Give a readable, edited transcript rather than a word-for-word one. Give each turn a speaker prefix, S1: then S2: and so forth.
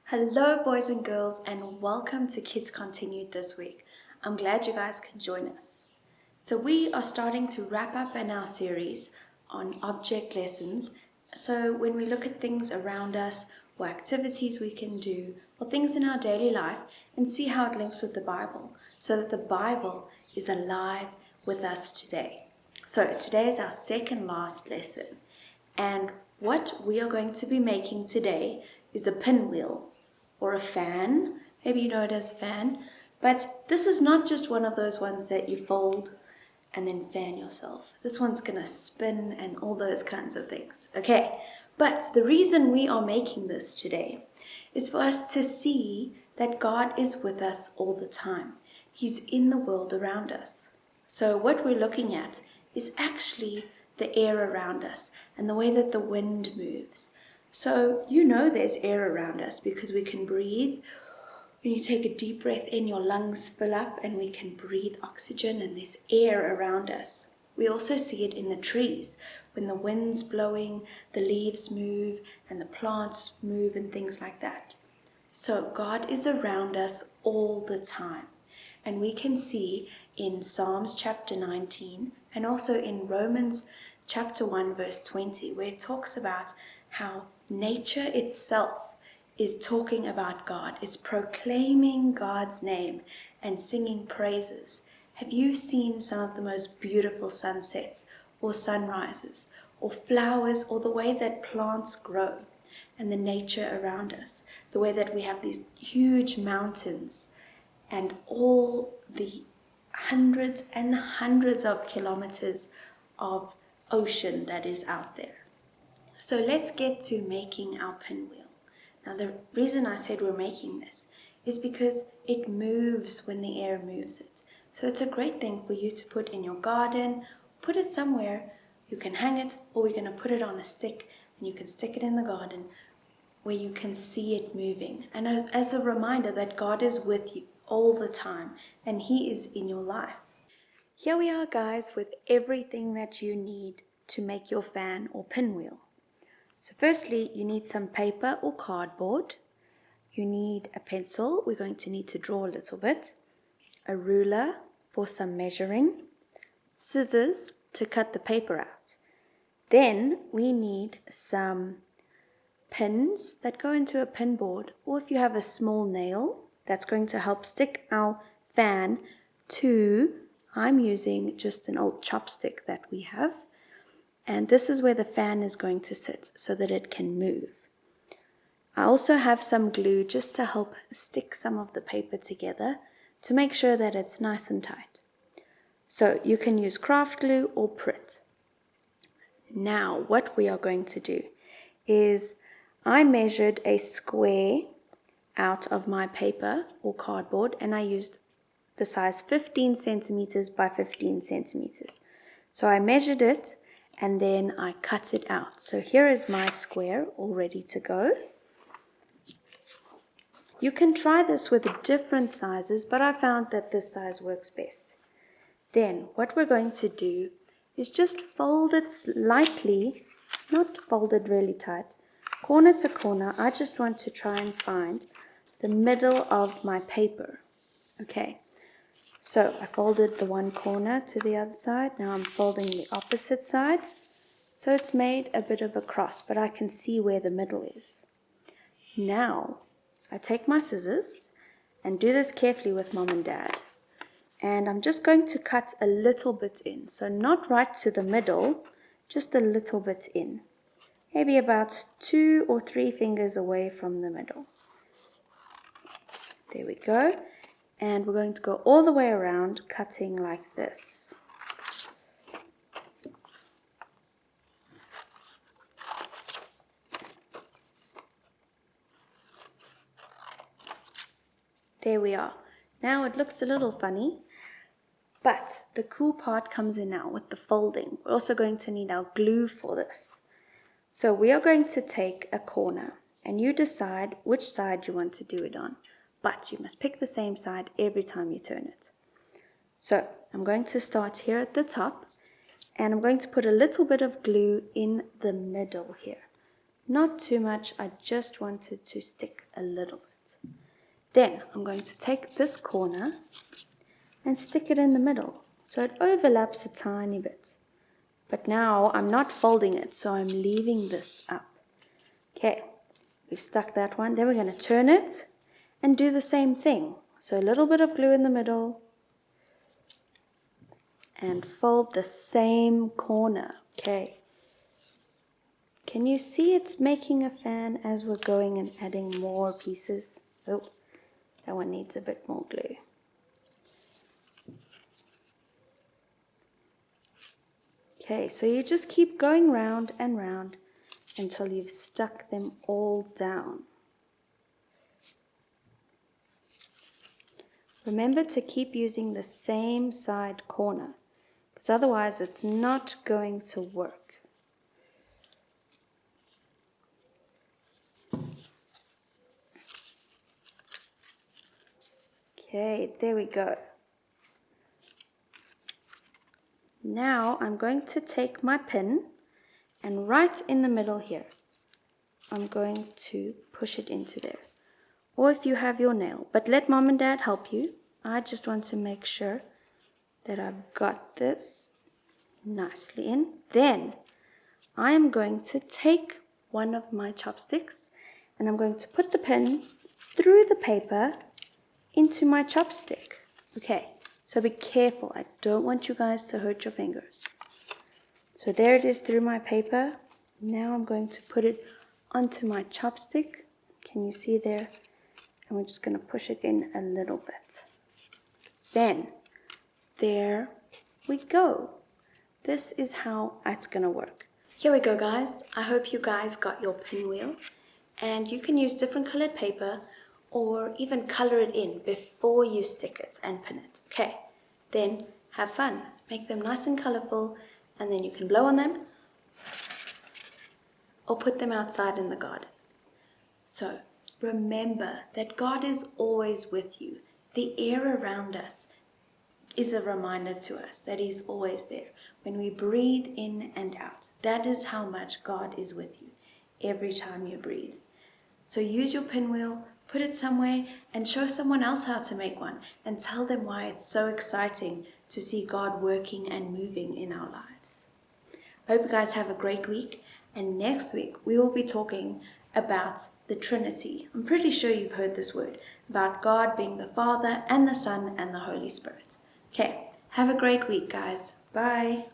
S1: Hello boys and girls, and welcome to Kids Continued this week. I'm glad you guys can join us. So we are starting to wrap up in our series on object lessons. So when we look at things around us, or activities we can do, or things in our daily life, and see how it links with the Bible, so that the Bible is alive with us today. So today is our second last lesson, and what we are going to be making today is a pinwheel, or a fan. Maybe you know it as a fan, but this is not just one of those ones that you fold and then fan yourself. This one's gonna spin and all those kinds of things. Okay, but the reason we are making this today is for us to see that God is with us all the time. He's in the world around us. So what we're looking at is actually the air around us and the way that the wind moves. So you know there's air around us because we can breathe. When you take a deep breath in, your lungs fill up and we can breathe oxygen, and there's air around us. We also see it in the trees. When the wind's blowing, the leaves move and the plants move and things like that. So God is around us all the time. And we can see in Psalms chapter 19 and also in Romans chapter 1 verse 20, where it talks about how nature itself is talking about God. It's proclaiming God's name and singing praises. Have you seen some of the most beautiful sunsets or sunrises or flowers, or the way that plants grow and the nature around us? The way that we have these huge mountains and all the hundreds and hundreds of kilometers of ocean that is out there. So let's get to making our pinwheel. Now the reason I said we're making this is because it moves when the air moves it. So it's a great thing for you to put in your garden, put it somewhere. You can hang it, or we're going to put it on a stick and you can stick it in the garden where you can see it moving. And as a reminder that God is with you all the time and He is in your life. Here we are, guys, with everything that you need to make your fan or pinwheel. So firstly, you need some paper or cardboard. You need a pencil. We're going to need to draw a little bit. A ruler for some measuring. Scissors to cut the paper out. Then we need some pins that go into a pin board, or if you have a small nail, that's going to help stick our fan to, I'm using just an old chopstick that we have. And this is where the fan is going to sit so that it can move. I also have some glue just to help stick some of the paper together to make sure that it's nice and tight. So you can use craft glue or Pritt. Now what we are going to do is I measured a square out of my paper or cardboard, and I used the size 15 centimeters by 15 centimeters. So I measured it and then I cut it out. So here is my square all ready to go. You can try this with different sizes, but I found that this size works best. Then what we're going to do is just fold it slightly, not fold it really tight, corner to corner. I just want to try and find the middle of my paper. Okay, so I folded the one corner to the other side. Now I'm folding the opposite side. So it's made a bit of a cross, but I can see where the middle is. Now I take my scissors and do this carefully with Mom and Dad. And I'm just going to cut a little bit in. So not right to the middle, just a little bit in. Maybe about 2 or 3 fingers away from the middle. There we go. And we're going to go all the way around, cutting like this. There we are. Now it looks a little funny, but the cool part comes in now with the folding. We're also going to need our glue for this. So we are going to take a corner, and you decide which side you want to do it on. but you must pick the same side every time you turn it. So I'm going to start here at the top, and I'm going to put a little bit of glue in the middle here. Not too much, I just wanted to stick a little bit. Then I'm going to take this corner and stick it in the middle, so it overlaps a tiny bit. But now I'm not folding it, so I'm leaving this up. Okay, we've stuck that one. Then we're going to turn it and do the same thing. So a little bit of glue in the middle and fold the same corner. Okay. Can you see it's making a fan as we're going and adding more pieces? Oh, that one needs a bit more glue. Okay, so you just keep going round and round until you've stuck them all down. Remember to keep using the same side corner, because otherwise it's not going to work. Okay, there we go. Now I'm going to take my pin and right in the middle here, I'm going to push it into there. Or if you have your nail, but let mom and dad help you. I just want to make sure that I've got this nicely in. Then I am going to take one of my chopsticks and I'm going to put the pin through the paper into my chopstick. Okay, so be careful. I don't want you guys to hurt your fingers. So there it is through my paper. Now I'm going to put it onto my chopstick. Can you see there? And we're just going to push it in a little bit. Then, there we go. This is how it's going to work. Here we go, guys. I hope you guys got your pinwheel. And you can use different colored paper or even color it in before you stick it and pin it. Okay, then have fun. Make them nice and colorful, and then you can blow on them or put them outside in the garden. So, remember that God is always with you. The air around us is a reminder to us that He's always there. When we breathe in and out, that is how much God is with you every time you breathe. So use your pinwheel, put it somewhere, and show someone else how to make one, and tell them why it's so exciting to see God working and moving in our lives. I hope you guys have a great week, and next week we will be talking about the Trinity. I'm pretty sure you've heard this word, about God being the Father and the Son and the Holy Spirit. Okay, have a great week, guys. Bye.